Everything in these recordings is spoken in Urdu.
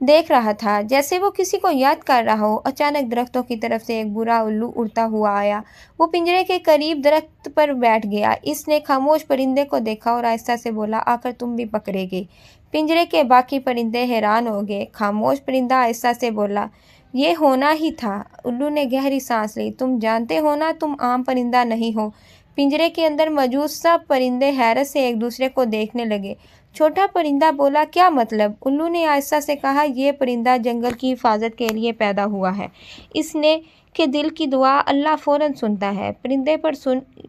دیکھ رہا تھا جیسے وہ کسی کو یاد کر رہا ہو۔ اچانک درختوں کی طرف سے ایک برا الو اڑتا ہوا آیا۔ وہ پنجرے کے قریب درخت پر بیٹھ گیا۔ اس نے خاموش پرندے کو دیکھا اور آہستہ سے بولا، آ کر تم بھی پکڑے گے؟ پنجرے کے باقی پرندے حیران ہو گئے۔ خاموش پرندہ آہستہ سے بولا، یہ ہونا ہی تھا۔ الو نے گہری سانس لی۔ تم جانتے ہو نا، تم عام پرندہ نہیں ہو۔ پنجرے کے اندر موجود سب پرندے حیرت سے ایک دوسرے کو دیکھنے لگے۔ چھوٹا پرندہ بولا، کیا مطلب؟ الو نے آہستہ سے کہا، یہ پرندہ جنگل کی حفاظت کے لیے پیدا ہوا ہے۔ اس نے کہ دل کی دعا اللہ فوراً سنتا ہے۔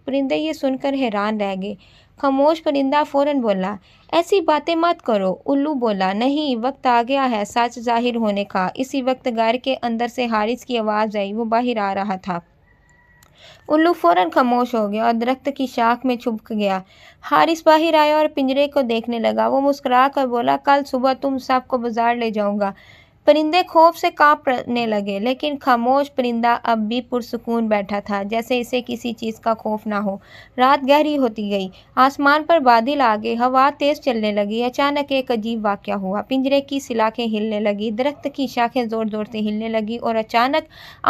پرندے یہ سن کر حیران رہ گئے۔ خاموش پرندہ فوراً بولا، ایسی باتیں مت کرو۔ الو بولا، نہیں، وقت آ گیا ہے سچ ظاہر ہونے کا۔ اسی وقت گھر کے اندر سے حارث کی آواز آئی۔ وہ باہر آ رہا تھا۔ الو فوراً خاموش ہو گیا اور درخت کی شاخ میں چھپ گیا۔ حارث باہر آیا اور پنجرے کو دیکھنے لگا۔ وہ مسکرا کر بولا، کل صبح تم سب کو بازار لے جاؤں گا۔ پرندے خوف سے کانپنے لگے، لیکن خاموش پرندہ اب بھی پرسکون بیٹھا تھا، جیسے اسے کسی چیز کا خوف نہ ہو۔ رات گہری ہوتی گئی۔ آسمان پر بادل آ گئے۔ ہوا تیز چلنے لگی۔ اچانک ایک عجیب واقعہ ہوا۔ پنجرے کی سلاخیں ہلنے لگیں، درخت کی شاخیں زور زور سے ہلنے لگیں اور اچانک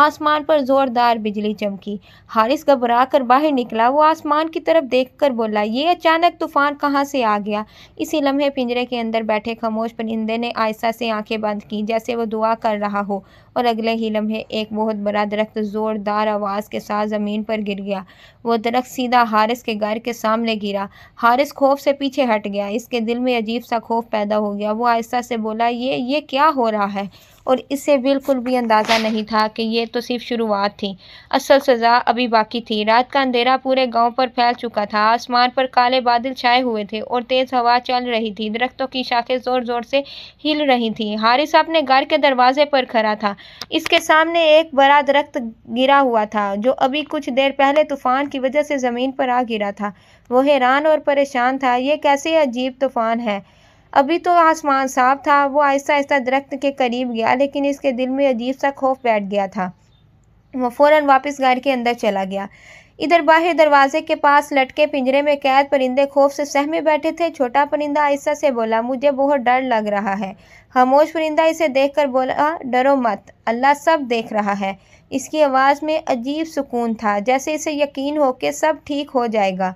آسمان پر زوردار بجلی چمکی۔ حارث گھبرا کر باہر نکلا۔ وہ آسمان کی طرف دیکھ کر بولا، یہ اچانک طوفان کہاں سے آ گیا؟ اسی لمحے پنجرے کے اندر بیٹھے خاموش پرندے نے آہستہ سے آنکھیں بند کیں، جیسے وہ دعا کر رہا ہو، اور اگلے ہی لمحے ایک بہت بڑا درخت زوردار آواز کے ساتھ زمین پر گر گیا۔ وہ درخت سیدھا حارث کے گھر کے سامنے گرا۔ حارث خوف سے پیچھے ہٹ گیا۔ اس کے دل میں عجیب سا خوف پیدا ہو گیا۔ وہ آہستہ سے بولا، یہ کیا ہو رہا ہے؟ اور اسے بالکل بھی اندازہ نہیں تھا کہ یہ تو صرف شروعات تھی، اصل سزا ابھی باقی تھی۔ رات کا اندھیرا پورے گاؤں پر پھیل چکا تھا۔ آسمان پر کالے بادل چھائے ہوئے تھے اور تیز ہوا چل رہی تھی۔ درختوں کی شاخیں زور زور سے ہل رہی تھیں۔ حارث اپنے گھر کے دروازے پر کھڑا تھا۔ اس کے سامنے ایک بڑا درخت گرا ہوا تھا، جو ابھی کچھ دیر پہلے طوفان کی وجہ سے زمین پر آ گرا تھا۔ وہ حیران اور پریشان تھا۔ یہ کیسے عجیب طوفان ہے؟ ابھی تو آسمان صاف تھا۔ وہ آہستہ آہستہ درخت کے قریب گیا، لیکن اس کے دل میں عجیب سا خوف بیٹھ گیا تھا۔ وہ فوراً واپس گھر کے اندر چلا گیا۔ ادھر باہر دروازے کے پاس لٹکے پنجرے میں قید پرندے خوف سے سہمے بیٹھے تھے۔ چھوٹا پرندہ آہستہ سے بولا، مجھے بہت ڈر لگ رہا ہے۔ خاموش پرندہ اسے دیکھ کر بولا، ڈرو مت، اللہ سب دیکھ رہا ہے۔ اس کی آواز میں عجیب سکون تھا، جیسے اسے یقین ہو کہ سب ٹھیک ہو جائے گا۔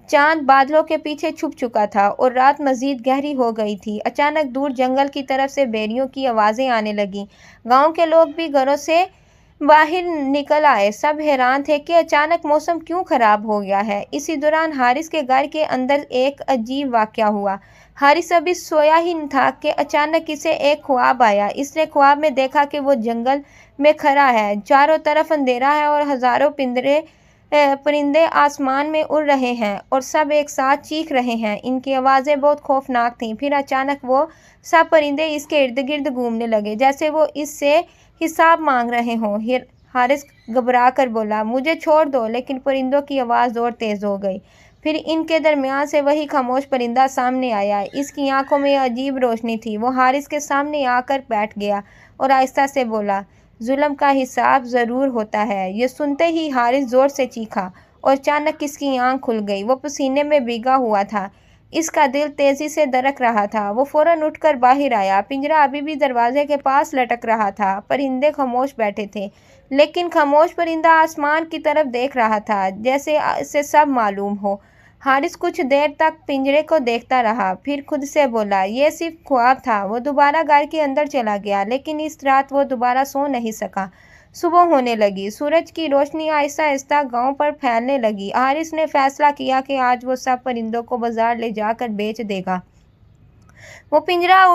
چاند بادلوں کے پیچھے چھپ چکا تھا اور رات مزید گہری ہو گئی تھی۔ اچانک دور جنگل کی طرف سے بھیڑیوں کی آوازیں آنے لگیں۔ گاؤں کے لوگ بھی گھروں سے باہر نکل آئے۔ سب حیران تھے کہ اچانک موسم کیوں خراب ہو گیا ہے۔ اسی دوران حارث کے گھر کے اندر ایک عجیب واقعہ ہوا۔ حارث ابھی سویا ہی تھا کہ اچانک اسے ایک خواب آیا۔ اس نے خواب میں دیکھا کہ وہ جنگل میں کھڑا ہے، چاروں طرف اندھیرا ہے اور ہزاروں پرندے آسمان میں اڑ رہے ہیں اور سب ایک ساتھ چیخ رہے ہیں۔ ان کی آوازیں بہت خوفناک تھیں۔ پھر اچانک وہ سب پرندے اس کے ارد گرد گھومنے لگے، جیسے وہ اس سے حساب مانگ رہے ہوں۔ حارث گھبرا کر بولا، مجھے چھوڑ دو، لیکن پرندوں کی آواز اور تیز ہو گئی۔ پھر ان کے درمیان سے وہی خاموش پرندہ سامنے آیا۔ اس کی آنکھوں میں عجیب روشنی تھی۔ وہ حارث کے سامنے آ کر بیٹھ گیا اور آہستہ سے بولا، ظلم کا حساب ضرور ہوتا ہے۔ یہ سنتے ہی حارث زور سے چیخا اور اچانک اس کی آنکھ کھل گئی۔ وہ پسینے میں بھیگا ہوا تھا۔ اس کا دل تیزی سے دھڑک رہا تھا۔ وہ فوراً اٹھ کر باہر آیا۔ پنجرہ ابھی بھی دروازے کے پاس لٹک رہا تھا۔ پرندے خاموش بیٹھے تھے، لیکن خاموش پرندہ آسمان کی طرف دیکھ رہا تھا، جیسے اسے سب معلوم ہو۔ حارث کچھ دیر تک پنجرے کو دیکھتا رہا، پھر خود سے بولا، یہ صرف خواب تھا۔ وہ دوبارہ گھر کے اندر چلا گیا، لیکن اس رات وہ دوبارہ سو نہیں سکا۔ صبح ہونے لگی۔ سورج کی روشنی آہستہ آہستہ گاؤں پر پھیلنے لگی۔ حارث نے فیصلہ کیا کہ آج وہ سب پرندوں کو بازار لے جا کر بیچ دے گا۔ وہ پنجرہ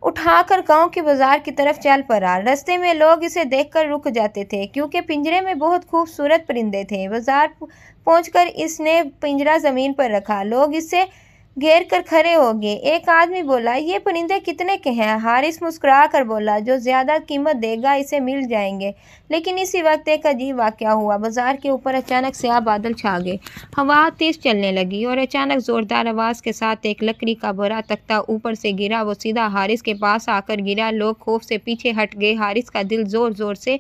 اٹھا کر گاؤں کے بازار کی طرف چل پڑا۔ راستے میں لوگ اسے دیکھ کر رک جاتے تھے، کیونکہ پنجرے میں بہت خوبصورت پرندے تھے۔ بازار پہنچ کر اس نے پنجرہ زمین پر رکھا۔ لوگ اسے گھیر کر کھڑے ہو گئے۔ ایک آدمی بولا، یہ پرندے کتنے کے ہیں؟ حارث مسکرا کر بولا، جو زیادہ قیمت دے گا اسے مل جائیں گے۔ لیکن اسی وقت ایک عجیب واقعہ ہوا۔ بازار کے اوپر اچانک سیاہ بادل چھا گئے۔ ہوا تیز چلنے لگی اور اچانک زوردار آواز کے ساتھ ایک لکڑی کا بڑا تختہ اوپر سے گرا۔ وہ سیدھا حارث کے پاس آ کر گرا۔ لوگ خوف سے پیچھے ہٹ گئے۔ حارث کا دل زور زور سے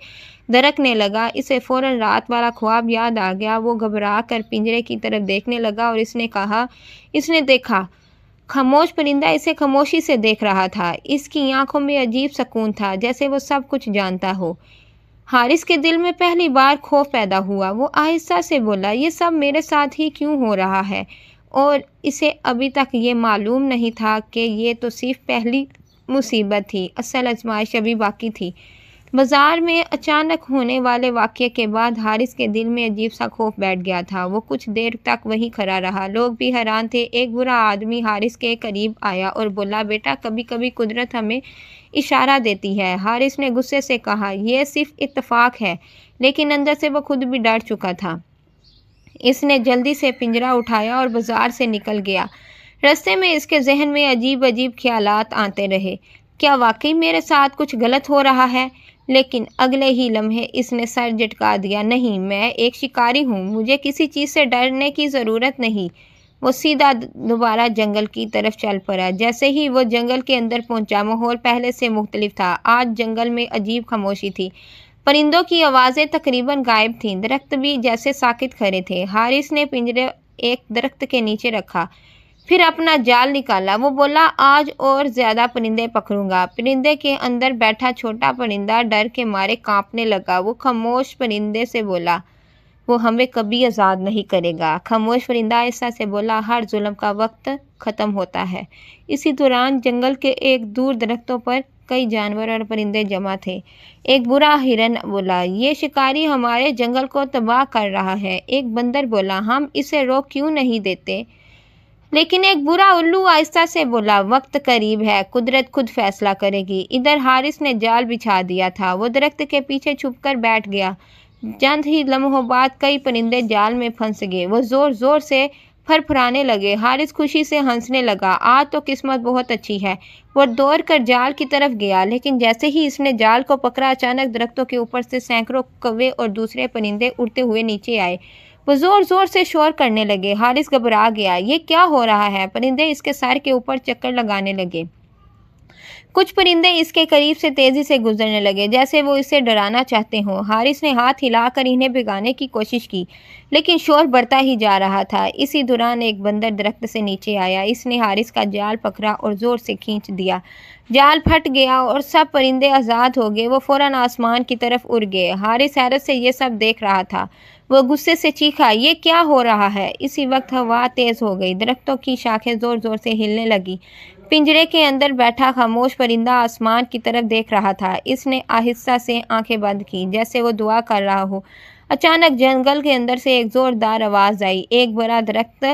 دھڑکنے لگا۔ اسے فوراً رات والا خواب یاد آ گیا۔ وہ گھبرا کر پنجرے کی طرف دیکھنے لگا اور اس نے دیکھا خاموش پرندہ اسے خاموشی سے دیکھ رہا تھا۔ اس کی آنکھوں میں عجیب سکون تھا، جیسے وہ سب کچھ جانتا ہو۔ حارث کے دل میں پہلی بار خوف پیدا ہوا۔ وہ آہستہ سے بولا، یہ سب میرے ساتھ ہی کیوں ہو رہا ہے؟ اور اسے ابھی تک یہ معلوم نہیں تھا کہ یہ تو صرف پہلی مصیبت تھی، اصل آزمائش ابھی باقی تھی۔ بازار میں اچانک ہونے والے واقعے کے بعد حارث کے دل میں عجیب سا خوف بیٹھ گیا تھا۔ وہ کچھ دیر تک وہیں کھڑا رہا۔ لوگ بھی حیران تھے۔ ایک برا آدمی حارث کے قریب آیا اور بولا، بیٹا، کبھی کبھی قدرت ہمیں اشارہ دیتی ہے۔ حارث نے غصے سے کہا، یہ صرف اتفاق ہے، لیکن اندر سے وہ خود بھی ڈر چکا تھا۔ اس نے جلدی سے پنجرا اٹھایا اور بازار سے نکل گیا۔ راستے میں اس کے ذہن میں عجیب عجیب خیالات آتے رہے۔ کیا واقعی میرے ساتھ کچھ غلط ہو رہا ہے؟ لیکن اگلے ہی لمحے اس نے سر جھٹکا دیا، نہیں، میں ایک شکاری ہوں، مجھے کسی چیز سے ڈرنے کی ضرورت نہیں۔ وہ سیدھا دوبارہ جنگل کی طرف چل پڑا۔ جیسے ہی وہ جنگل کے اندر پہنچا، ماحول پہلے سے مختلف تھا۔ آج جنگل میں عجیب خاموشی تھی۔ پرندوں کی آوازیں تقریباً غائب تھیں، درخت بھی جیسے ساکت کھڑے تھے۔ حارث نے پنجرا ایک درخت کے نیچے رکھا، پھر اپنا جال نکالا۔ وہ بولا، آج اور زیادہ پرندے پکڑوں گا۔ پرندے کے اندر بیٹھا چھوٹا پرندہ ڈر کے مارے کانپنے لگا۔ وہ خاموش پرندے سے بولا، وہ ہمیں کبھی آزاد نہیں کرے گا۔ خاموش پرندہ آہستہ سے بولا، ہر ظلم کا وقت ختم ہوتا ہے۔ اسی دوران جنگل کے ایک دور درختوں پر کئی جانور اور پرندے جمع تھے۔ ایک برا ہرن بولا، یہ شکاری ہمارے جنگل کو تباہ کر رہا ہے۔ ایک بندر بولا، ہم اسے روک کیوں نہیں دیتے؟ لیکن ایک برا الو آہستہ سے بولا، وقت قریب ہے، قدرت خود فیصلہ کرے گی۔ ادھر حارث نے جال بچھا دیا تھا۔ وہ درخت کے پیچھے چھپ کر بیٹھ گیا۔ چند ہی لمحوں بعد کئی پرندے جال میں پھنس گئے۔ وہ زور زور سے پھرپھرانے لگے۔ حارث خوشی سے ہنسنے لگا، آج تو قسمت بہت اچھی ہے۔ وہ دوڑ کر جال کی طرف گیا، لیکن جیسے ہی اس نے جال کو پکڑا، اچانک درختوں کے اوپر سے سینکڑوں کوے اور دوسرے پرندے اڑتے ہوئے نیچے آئے۔ وہ زور زور سے شور کرنے لگے۔ حارث گھبرا گیا، یہ کیا ہو رہا ہے؟ پرندے اس کے سر کے اوپر چکر لگانے لگے۔ کچھ پرندے اس کے قریب سے تیزی سے گزرنے لگے، جیسے وہ اسے ڈرانا چاہتے ہوں۔ حارث نے ہاتھ ہلا کر انہیں بھگانے کی کوشش کی، لیکن شور بڑھتا ہی جا رہا تھا۔ اسی دوران ایک بندر درخت سے نیچے آیا۔ اس نے حارث کا جال پکڑا اور زور سے کھینچ دیا۔ جال پھٹ گیا اور سب پرندے آزاد ہو گئے۔ وہ فوراً آسمان کی طرف اڑ گئے۔ حارث حیرت سے یہ سب دیکھ رہا تھا۔ وہ غصے سے چیخا، یہ کیا ہو رہا ہے؟ اسی وقت ہوا تیز ہو گئی، درختوں کی شاخیں زور زور سے ہلنے لگیں۔ پنجرے کے اندر بیٹھا خاموش پرندہ آسمان کی طرف دیکھ رہا تھا۔ اس نے آہستہ سے آنکھیں بند کی، جیسے وہ دعا کر رہا ہو۔ اچانک جنگل کے اندر سے ایک زوردار آواز آئی۔ ایک بڑا درخت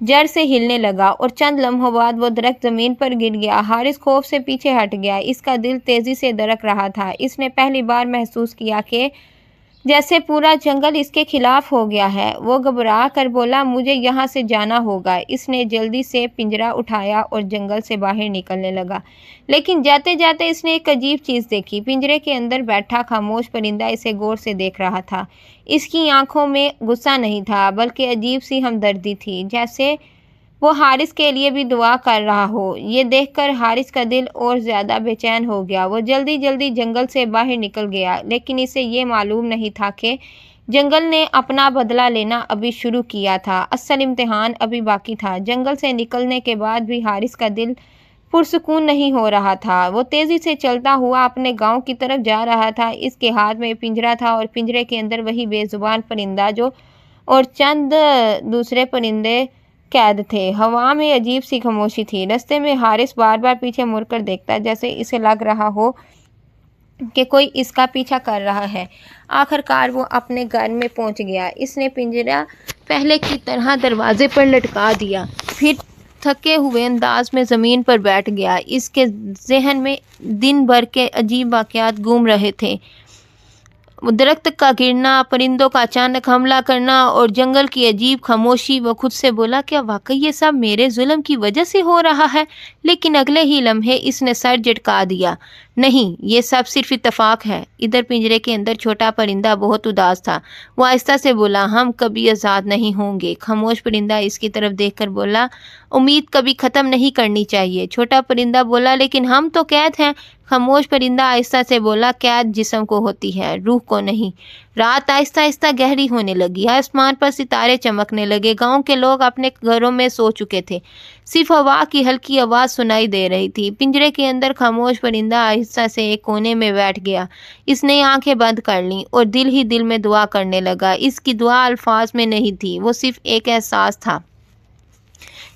جڑ سے ہلنے لگا اور چند لمحوں بعد وہ درخت زمین پر گر گیا۔ حارث خوف سے پیچھے ہٹ گیا۔ اس کا دل تیزی سے دھڑک رہا تھا۔ اس نے پہلی بار محسوس کیا کہ جیسے پورا جنگل اس کے خلاف ہو گیا ہے۔ وہ گھبرا کر بولا، مجھے یہاں سے جانا ہوگا۔ اس نے جلدی سے پنجرا اٹھایا اور جنگل سے باہر نکلنے لگا، لیکن جاتے جاتے اس نے ایک عجیب چیز دیکھی۔ پنجرے کے اندر بیٹھا خاموش پرندہ اسے غور سے دیکھ رہا تھا۔ اس کی آنکھوں میں غصہ نہیں تھا، بلکہ عجیب سی ہمدردی تھی، جیسے وہ حارث کے لیے بھی دعا کر رہا ہو۔ یہ دیکھ کر حارث کا دل اور زیادہ بے چین ہو گیا۔ وہ جلدی جلدی جنگل سے باہر نکل گیا، لیکن اسے یہ معلوم نہیں تھا کہ جنگل نے اپنا بدلہ لینا ابھی شروع کیا تھا۔ اصل امتحان ابھی باقی تھا۔ جنگل سے نکلنے کے بعد بھی حارث کا دل پرسکون نہیں ہو رہا تھا۔ وہ تیزی سے چلتا ہوا اپنے گاؤں کی طرف جا رہا تھا۔ اس کے ہاتھ میں پنجرا تھا اور پنجرے کے اندر وہی بے زبان پرندہ جو اور چند دوسرے پرندے قید تھے۔ ہوا میں عجیب سی خاموشی تھی۔ راستے میں حارث بار بار پیچھے مڑ کر دیکھتا، جیسے اسے لگ رہا ہو کہ کوئی اس کا پیچھا کر رہا ہے۔ آخرکار وہ اپنے گھر میں پہنچ گیا۔ اس نے پنجرا پہلے کی طرح دروازے پر لٹکا دیا، پھر تھکے ہوئے انداز میں زمین پر بیٹھ گیا۔ اس کے ذہن میں دن بھر کے عجیب واقعات گھوم رہے تھے، درخت کا گرنا، پرندوں کا اچانک حملہ کرنا اور جنگل کی عجیب خاموشی۔ وہ خود سے بولا، کیا واقعی یہ سب میرے ظلم کی وجہ سے ہو رہا ہے؟ لیکن اگلے ہی لمحے اس نے سر جھٹکا دیا، نہیں، یہ سب صرف اتفاق ہے۔ ادھر پنجرے کے اندر چھوٹا پرندہ بہت اداس تھا۔ وہ آہستہ سے بولا، ہم کبھی آزاد نہیں ہوں گے۔ خاموش پرندہ اس کی طرف دیکھ کر بولا، امید کبھی ختم نہیں کرنی چاہیے۔ چھوٹا پرندہ بولا، لیکن ہم تو قید ہیں۔ خاموش پرندہ آہستہ سے بولا، قید جسم کو ہوتی ہے، روح کو نہیں۔ رات آہستہ آہستہ گہری ہونے لگی، آسمان پر ستارے چمکنے لگے۔ گاؤں کے لوگ اپنے گھروں میں سو چکے تھے، صرف ہوا کی ہلکی آواز سنائی دے رہی تھی۔ پنجرے کے اندر خاموش پرندہ آہستہ سے ایک کونے میں بیٹھ گیا۔ اس نے آنکھیں بند کر لیں اور دل ہی دل میں دعا کرنے لگا۔ اس کی دعا الفاظ میں نہیں تھی، وہ صرف ایک احساس تھا،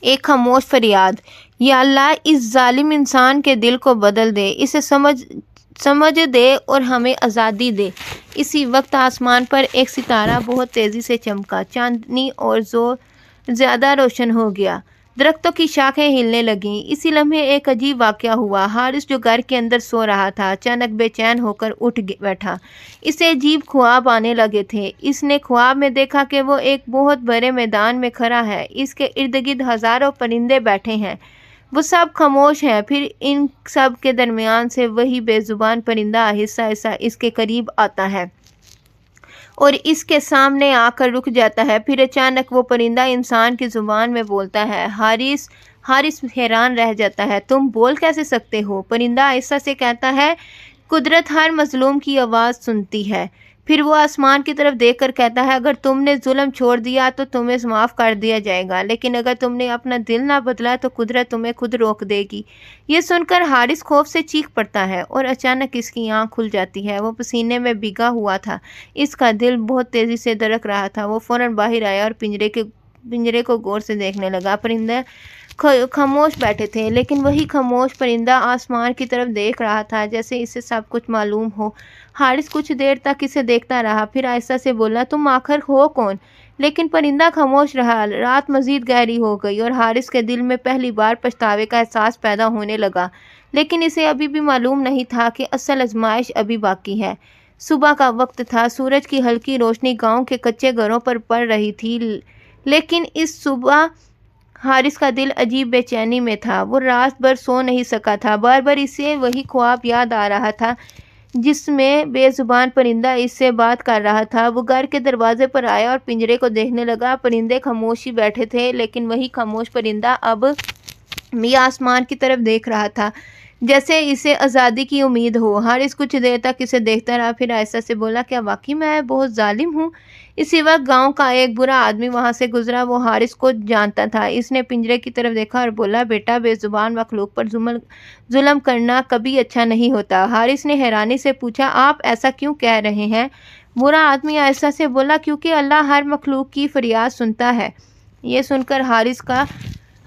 ایک خاموش فریاد۔ یا اللہ، اس ظالم انسان کے دل کو بدل دے، اسے سمجھ دے اور ہمیں آزادی دے۔ اسی وقت آسمان پر ایک ستارہ بہت تیزی سے چمکا، چاندنی اور زیادہ روشن ہو گیا۔ درختوں کی شاخیں ہلنے لگیں۔ اسی لمحے ایک عجیب واقعہ ہوا۔ حارث جو گھر کے اندر سو رہا تھا، اچانک بے چین ہو کر اٹھ بیٹھا۔ اسے عجیب خواب آنے لگے تھے۔ اس نے خواب میں دیکھا کہ وہ ایک بہت بڑے میدان میں کھڑا ہے، اس کے ارد گرد ہزاروں پرندے بیٹھے ہیں، وہ سب خاموش ہیں۔ پھر ان سب کے درمیان سے وہی بے زبان پرندہ آہستہ آہستہ اس کے قریب آتا ہے اور اس کے سامنے آ کر رک جاتا ہے۔ پھر اچانک وہ پرندہ انسان کی زبان میں بولتا ہے۔ حارث حیران رہ جاتا ہے، تم بول کیسے سکتے ہو؟ پرندہ آہستہ سے کہتا ہے، قدرت ہر مظلوم کی آواز سنتی ہے۔ پھر وہ آسمان کی طرف دیکھ کر کہتا ہے، اگر تم نے ظلم چھوڑ دیا تو تمہیں معاف کر دیا جائے گا، لیکن اگر تم نے اپنا دل نہ بدلا تو قدرت تمہیں خود روک دے گی۔ یہ سن کر حارث خوف سے چیخ پڑتا ہے اور اچانک اس کی آنکھ کھل جاتی ہے۔ وہ پسینے میں بھیگا ہوا تھا، اس کا دل بہت تیزی سے دھڑک رہا تھا۔ وہ فوراً باہر آیا اور پنجرے کو غور سے دیکھنے لگا۔ پرندے خاموش بیٹھے تھے، لیکن وہی خاموش پرندہ آسمان کی طرف دیکھ رہا تھا جیسے اسے سب کچھ معلوم ہو۔ حارث کچھ دیر تک اسے دیکھتا رہا، پھر آہستہ سے بولا، تم آخر ہو کون؟ لیکن پرندہ خاموش رہا۔ رات مزید گہری ہو گئی اور حارث کے دل میں پہلی بار پچھتاوے کا احساس پیدا ہونے لگا، لیکن اسے ابھی بھی معلوم نہیں تھا کہ اصل آزمائش ابھی باقی ہے۔ صبح کا وقت تھا، سورج کی ہلکی روشنی گاؤں کے کچے گھروں پر پڑ رہی تھی، لیکن اس صبح حارث کا دل عجیب بے چینی میں تھا۔ وہ رات بھر سو نہیں سکا تھا، بار بار اسے وہی خواب یاد آ رہا تھا جس میں بے زبان پرندہ اس سے بات کر رہا تھا۔ وہ گھر کے دروازے پر آیا اور پنجرے کو دیکھنے لگا۔ پرندے خاموشی بیٹھے تھے، لیکن وہی خاموش پرندہ اب بھی آسمان کی طرف دیکھ رہا تھا جیسے اسے آزادی کی امید ہو۔ حارث کچھ دیر تک اسے دیکھتا رہا، پھر آہستہ سے بولا، کیا واقعی میں بہت ظالم ہوں؟ اسی وقت گاؤں کا ایک برا آدمی وہاں سے گزرا، وہ حارث کو جانتا تھا۔ اس نے پنجرے کی طرف دیکھا اور بولا، بیٹا، بے زبان مخلوق پر ظلم کرنا کبھی اچھا نہیں ہوتا۔ حارث نے حیرانی سے پوچھا، آپ ایسا کیوں کہہ رہے ہیں؟ برا آدمی آہستہ سے بولا، کیونکہ اللہ ہر مخلوق کی فریاد سنتا ہے۔ یہ سن کر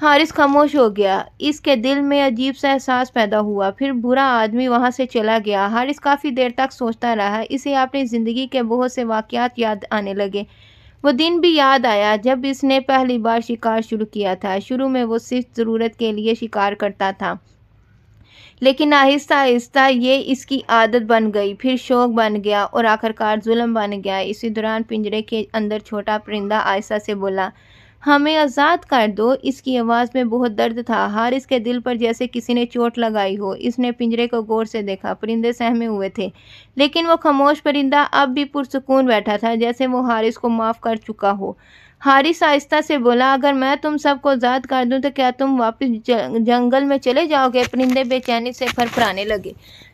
حارث خاموش ہو گیا، اس کے دل میں عجیب سا احساس پیدا ہوا۔ پھر برا آدمی وہاں سے چلا گیا۔ حارث کافی دیر تک سوچتا رہا، اسے اپنی زندگی کے بہت سے واقعات یاد آنے لگے۔ وہ دن بھی یاد آیا جب اس نے پہلی بار شکار شروع کیا تھا۔ شروع میں وہ صرف ضرورت کے لیے شکار کرتا تھا، لیکن آہستہ آہستہ یہ اس کی عادت بن گئی، پھر شوق بن گیا اور آخرکار ظلم بن گیا۔ اسی دوران پنجرے کے اندر چھوٹا پرندہ آہستہ سے بولا، ہمیں آزاد کر دو۔ اس کی آواز میں بہت درد تھا، حارث کے دل پر جیسے کسی نے چوٹ لگائی ہو۔ اس نے پنجرے کو غور سے دیکھا، پرندے سہمے ہوئے تھے، لیکن وہ خاموش پرندہ اب بھی پرسکون بیٹھا تھا جیسے وہ حارث کو معاف کر چکا ہو۔ حارث آہستہ سے بولا، اگر میں تم سب کو آزاد کر دوں تو کیا تم واپس جنگل میں چلے جاؤ گے؟ پرندے بے چینی سے پھرپھرانے لگے۔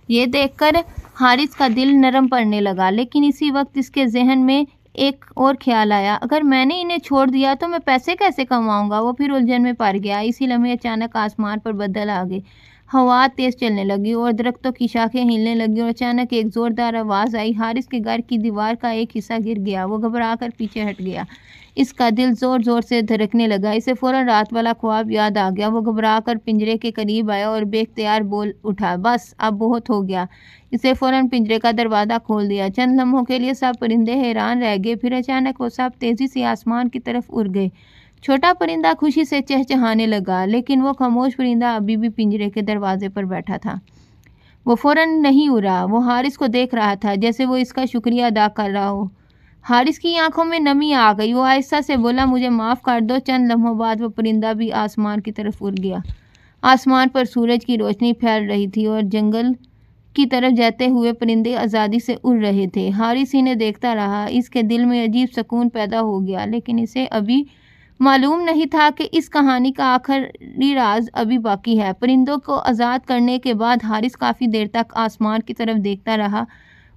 یہ دیکھ کر حارث کا دل نرم پڑنے لگا، لیکن اسی وقت اس کے ذہن میں ایک اور خیال آیا، اگر میں نے انہیں چھوڑ دیا تو میں پیسے کیسے کماؤں گا؟ وہ پھر الجھن میں پڑ گیا۔ اسی لمحے اچانک آسمان پر بادل آ گئے، ہوا تیز چلنے لگی اور درختوں کی شاخیں ہلنے لگیں اور اچانک ایک زوردار آواز آئی۔ حارث کے گھر کی دیوار کا ایک حصہ گر گیا، وہ گھبرا کر پیچھے ہٹ گیا، اس کا دل زور زور سے دھڑکنے لگا۔ اسے فوراً رات والا خواب یاد آ گیا۔ وہ گھبرا کر پنجرے کے قریب آیا اور بے اختیار بول اٹھا، بس اب بہت ہو گیا۔ اسے فوراً پنجرے کا دروازہ کھول دیا۔ چند لمحوں کے لیے سب پرندے حیران رہ گئے، پھر اچانک وہ سب تیزی سے آسمان کی طرف اڑ گئے۔ چھوٹا پرندہ خوشی سے چہچہانے لگا، لیکن وہ خاموش پرندہ ابھی بھی پنجرے کے دروازے پر بیٹھا تھا۔ وہ فوراً نہیں اڑا، وہ حارث کو دیکھ رہا تھا جیسے وہ اس کا شکریہ ادا کر رہا ہو۔ حارث کی آنکھوں میں نمی آ گئی، وہ آہستہ سے بولا، مجھے معاف کر دو۔ چند لمحوں بعد وہ پرندہ بھی آسمان کی طرف اڑ گیا۔ آسمان پر سورج کی روشنی پھیل رہی تھی اور جنگل کی طرف جاتے ہوئے پرندے آزادی سے اڑ رہے تھے۔ حارث انہیں دیکھتا رہا، اس کے دل میں عجیب سکون پیدا ہو گیا، لیکن اسے ابھی معلوم نہیں تھا کہ اس کہانی کا آخری راز ابھی باقی ہے۔ پرندوں کو آزاد کرنے کے بعد حارث کافی دیر تک آسمان کی طرف دیکھتا رہا۔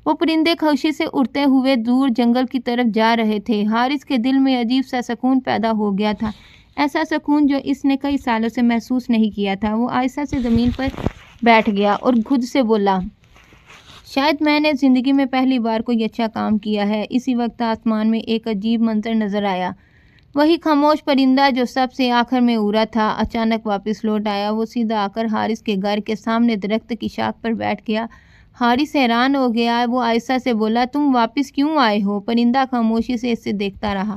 وہ پرندے خوشی سے اڑتے ہوئے دور جنگل کی طرف جا رہے تھے۔ حارث کے دل میں عجیب سا سکون پیدا ہو گیا تھا، ایسا سکون جو اس نے کئی سالوں سے محسوس نہیں کیا تھا۔ وہ آہستہ سے زمین پر بیٹھ گیا اور خود سے بولا، شاید میں نے زندگی میں پہلی بار کوئی اچھا کام کیا ہے۔ اسی وقت آسمان میں ایک عجیب منظر نظر آیا۔ وہی خاموش پرندہ جو سب سے آخر میں اڑا تھا اچانک واپس لوٹ آیا۔ وہ سیدھا آ کر حارث کے گھر کے سامنے درخت کی شاخ پر بیٹھ گیا۔ حارث حیران ہو گیا۔ وہ آہستہ سے بولا، تم واپس کیوں آئے ہو؟ پرندہ خاموشی سے اسے دیکھتا رہا،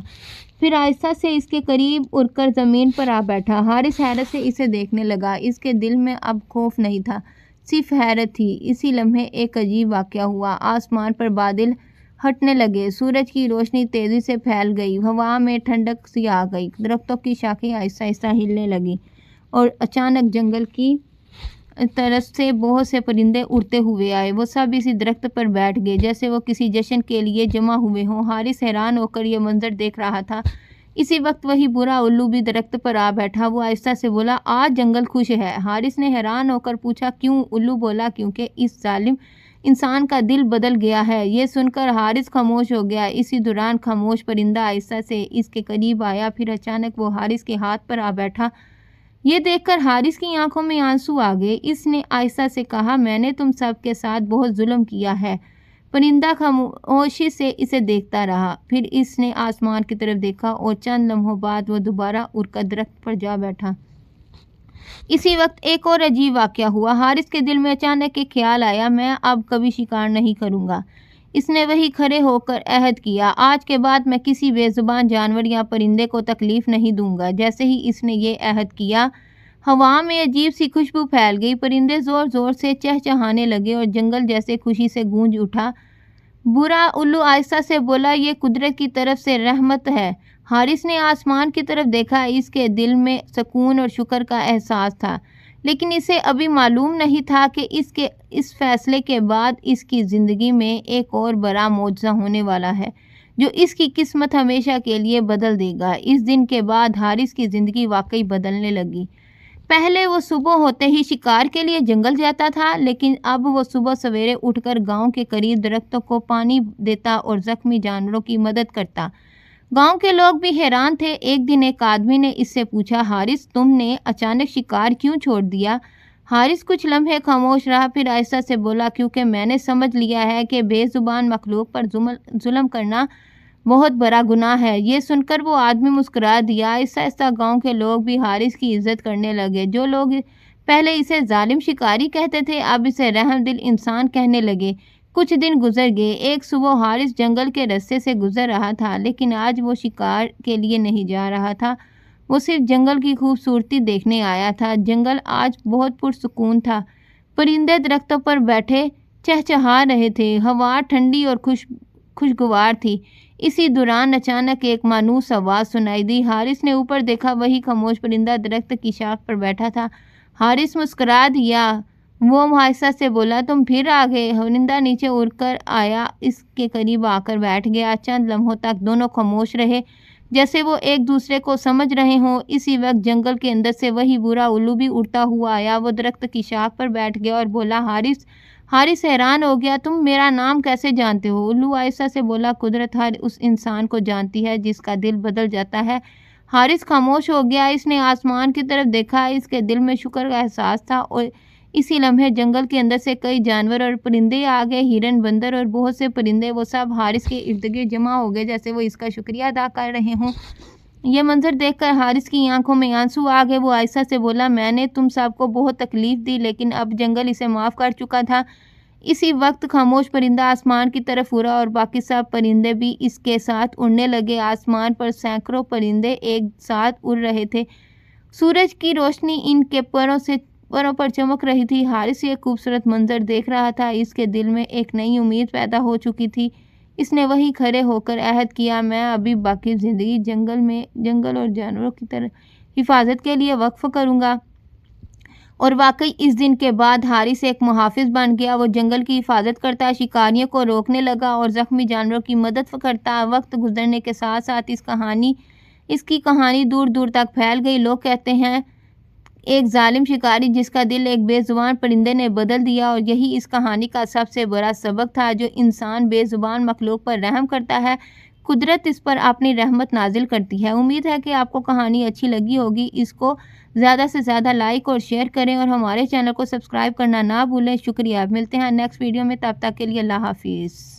پھر آہستہ سے اس کے قریب اڑ کر زمین پر آ بیٹھا۔ حارث حیرت سے اسے دیکھنے لگا۔ اس کے دل میں اب خوف نہیں تھا، صرف حیرت تھی۔ اسی لمحے ایک عجیب واقعہ ہوا۔ آسمان پر بادل ہٹنے لگے، سورج کی روشنی تیزی سے پھیل گئی، ہوا میں ٹھنڈک سی آ گئی، درختوں کی شاخیں آہستہ آہستہ ہلنے لگیں اور اچانک جنگل کی طرف سے بہت سے پرندے اڑتے ہوئے آئے۔ وہ سب اسی درخت پر بیٹھ گئے جیسے وہ کسی جشن کے لیے جمع ہوئے ہوں۔ حارث حیران ہو کر یہ منظر دیکھ رہا تھا۔ اسی وقت وہی برا الو بھی درخت پر آ بیٹھا۔ وہ آہستہ سے بولا، آج جنگل خوش ہے۔ حارث نے حیران ہو کر پوچھا، کیوں؟ الو بولا، کیونکہ اس ظالم انسان کا دل بدل گیا ہے۔ یہ سن کر حارث خاموش ہو گیا۔ اسی دوران خاموش پرندہ آہستہ سے اس کے قریب آیا، پھر اچانک وہ حارث کے ہاتھ پر آ بیٹھا۔ یہ دیکھ کر حارث کی آنکھوں میں آنسو آ گئے۔ اس نے آہستہ سے کہا، میں نے تم سب کے ساتھ بہت ظلم کیا ہے۔ پرندہ خاموشی سے اسے دیکھتا رہا، پھر اس نے آسمان کی طرف دیکھا اور چند لمحوں بعد وہ دوبارہ اڑ کر درخت پر جا بیٹھا۔ اسی وقت ایک اور عجیب واقعہ ہوا۔ حارث کے دل میں اچانک ایک خیال آیا، میں اب کبھی شکار نہیں کروں گا۔ اس نے وہی کھڑے ہو کر عہد کیا، آج کے بعد میں کسی بے زبان جانور یا پرندے کو تکلیف نہیں دوں گا۔ جیسے ہی اس نے یہ عہد کیا، ہوا میں عجیب سی خوشبو پھیل گئی، پرندے زور زور سے چہچہانے لگے اور جنگل جیسے خوشی سے گونج اٹھا۔ برا الو آہستہ سے بولا، یہ قدرت کی طرف سے رحمت ہے۔ حارث نے آسمان کی طرف دیکھا، اس کے دل میں سکون اور شکر کا احساس تھا، لیکن اسے ابھی معلوم نہیں تھا کہ اس فیصلے کے بعد اس کی زندگی میں ایک اور بڑا معجزہ ہونے والا ہے جو اس کی قسمت ہمیشہ کے لیے بدل دے گا۔ اس دن کے بعد حارث کی زندگی واقعی بدلنے لگی۔ پہلے وہ صبح ہوتے ہی شکار کے لیے جنگل جاتا تھا، لیکن اب وہ صبح سویرے اٹھ کر گاؤں کے قریب درختوں کو پانی دیتا اور زخمی جانوروں کی مدد کرتا۔ گاؤں کے لوگ بھی حیران تھے۔ ایک دن ایک آدمی نے اس سے پوچھا، حارث، تم نے اچانک شکار کیوں چھوڑ دیا؟ حارث کچھ لمحے خاموش رہا، پھر آہستہ سے بولا، کیونکہ میں نے سمجھ لیا ہے کہ بے زبان مخلوق پر ظلم کرنا بہت بڑا گناہ ہے۔ یہ سن کر وہ آدمی مسکرا دیا۔ آہستہ آہستہ گاؤں کے لوگ بھی حارث کی عزت کرنے لگے۔ جو لوگ پہلے اسے ظالم شکاری کہتے تھے، اب اسے رحم دل انسان کہنے لگے۔ کچھ دن گزر گئے۔ ایک صبح حارث جنگل کے رستے سے گزر رہا تھا، لیکن آج وہ شکار کے لیے نہیں جا رہا تھا، وہ صرف جنگل کی خوبصورتی دیکھنے آیا تھا۔ جنگل آج بہت پرسکون تھا، پرندے درختوں پر بیٹھے چہچہا رہے تھے، ہوا ٹھنڈی اور خوشگوار تھی۔ اسی دوران اچانک ایک مانوس آواز سنائی دی۔ حارث نے اوپر دیکھا، وہی خاموش پرندہ درخت کی شاخ پر بیٹھا تھا۔ حارث مسکرا دیا۔ وہ آہستہ سے بولا، تم پھر آ گئے۔ پرندہ نیچے اڑ کر آیا، اس کے قریب آ کر بیٹھ گیا۔ چند لمحوں تک دونوں خاموش رہے، جیسے وہ ایک دوسرے کو سمجھ رہے ہوں۔ اسی وقت جنگل کے اندر سے وہی برا الو بھی اڑتا ہوا آیا۔ وہ درخت کی شاخ پر بیٹھ گیا اور بولا، حارث۔ حارث حیران ہو گیا، تم میرا نام کیسے جانتے ہو؟ الو آہستہ سے بولا، قدرت ہر اس انسان کو جانتی ہے جس کا دل بدل جاتا ہے۔ حارث خاموش ہو گیا۔ اس نے آسمان کی طرف دیکھا، اس کے دل میں شکر کا احساس تھا، اور اسی لمحے جنگل کے اندر سے کئی جانور اور پرندے آ گئے، ہرن، بندر اور بہت سے پرندے۔ وہ سب حارث کے ارد گرد جمع ہو گئے جیسے وہ اس کا شکریہ ادا کر رہے ہوں۔ یہ منظر دیکھ کر حارث کی آنکھوں میں آنسو آ گئے۔ وہ آہستہ سے بولا، میں نے تم سب کو بہت تکلیف دی، لیکن اب جنگل اسے معاف کر چکا تھا۔ اسی وقت خاموش پرندہ آسمان کی طرف اڑا اور باقی سب پرندے بھی اس کے ساتھ اڑنے لگے۔ آسمان پر سینکڑوں پرندے ایک ساتھ اڑ رہے تھے، سورج کی روشنی ان کے پروں پر چمک رہی تھی۔ حارث یہ خوبصورت منظر دیکھ رہا تھا، اس کے دل میں ایک نئی امید پیدا ہو چکی تھی۔ اس نے وہیں کھڑے ہو کر عہد کیا، میں ابھی باقی زندگی جنگل اور جانوروں کی حفاظت کے لیے وقف کروں گا۔ اور واقعی اس دن کے بعد حارث ایک محافظ بن گیا۔ وہ جنگل کی حفاظت کرتا، شکاریوں کو روکنے لگا اور زخمی جانوروں کی مدد کرتا۔ وقت گزرنے کے ساتھ ساتھ اس کہانی اس کی کہانی دور دور تک پھیل گئی۔ لوگ کہتے ہیں ایک ظالم شکاری جس کا دل ایک بے زبان پرندے نے بدل دیا، اور یہی اس کہانی کا سب سے بڑا سبق تھا۔ جو انسان بے زبان مخلوق پر رحم کرتا ہے، قدرت اس پر اپنی رحمت نازل کرتی ہے۔ امید ہے کہ آپ کو کہانی اچھی لگی ہوگی۔ اس کو زیادہ سے زیادہ لائک اور شیئر کریں اور ہمارے چینل کو سبسکرائب کرنا نہ بھولیں۔ شکریہ۔ ملتے ہیں نیکسٹ ویڈیو میں، تب تک کے لیے اللہ حافظ۔